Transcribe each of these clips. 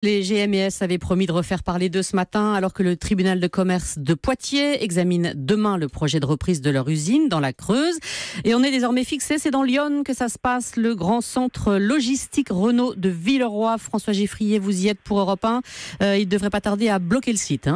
Les GMS avaient promis de refaire parler d'eux ce matin alors que le tribunal de commerce de Poitiers examine demain le projet de reprise de leur usine dans la Creuse. Et on est désormais fixé, c'est dans l'Yonne que ça se passe, le grand centre logistique Renault de Villeroy. François Geffrier, vous y êtes pour Europe 1. Il ne devrait pas tarder à bloquer le site.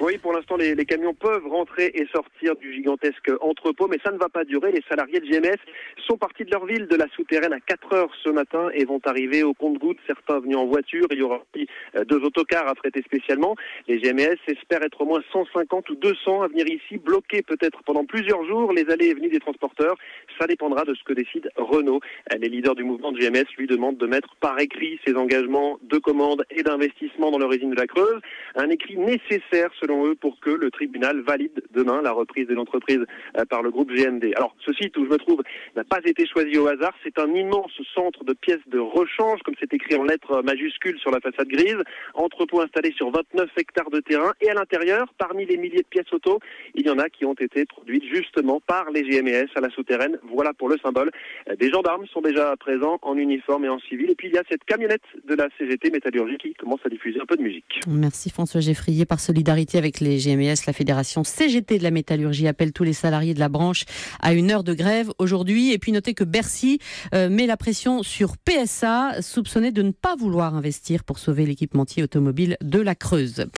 Oui, pour l'instant, les camions peuvent rentrer et sortir du gigantesque entrepôt, mais ça ne va pas durer. Les salariés de GMS sont partis de leur ville, de la souterraine, à 4 heures ce matin et vont arriver au compte-gouttes. Certains venus en voiture. Il y aura aussi 2 autocars à traiter spécialement. Les GMS espèrent être au moins 150 ou 200 à venir ici, bloqués peut-être pendant plusieurs jours. Les allées et venues des transporteurs, ça dépendra de ce que décide Renault. Les leaders du mouvement de GMS lui demandent de mettre par écrit ses engagements de commande et d'investissement dans leur usine de la Creuse. Un écrit nécessaire, selon eux, pour que le tribunal valide demain la reprise de l'entreprise par le groupe GMD. Alors, ce site où je me trouve n'a pas été choisi au hasard. C'est un immense centre de pièces de rechange, comme c'est écrit en lettres majuscules sur la façade grise. Entrepôt installé sur 29 hectares de terrain. Et à l'intérieur, parmi les milliers de pièces auto, il y en a qui ont été produites justement par les GMS à la souterraine. Voilà pour le symbole. Des gendarmes sont déjà présents en uniforme et en civil. Et puis, il y a cette camionnette de la CGT Métallurgie qui commence à diffuser un peu de musique. Merci François Geffrier. Par solidarité avec les GMS, la fédération CGT de la métallurgie appelle tous les salariés de la branche à une heure de grève aujourd'hui. Et puis notez que Bercy met la pression sur PSA, soupçonné de ne pas vouloir investir pour sauver l'équipementier automobile de la Creuse.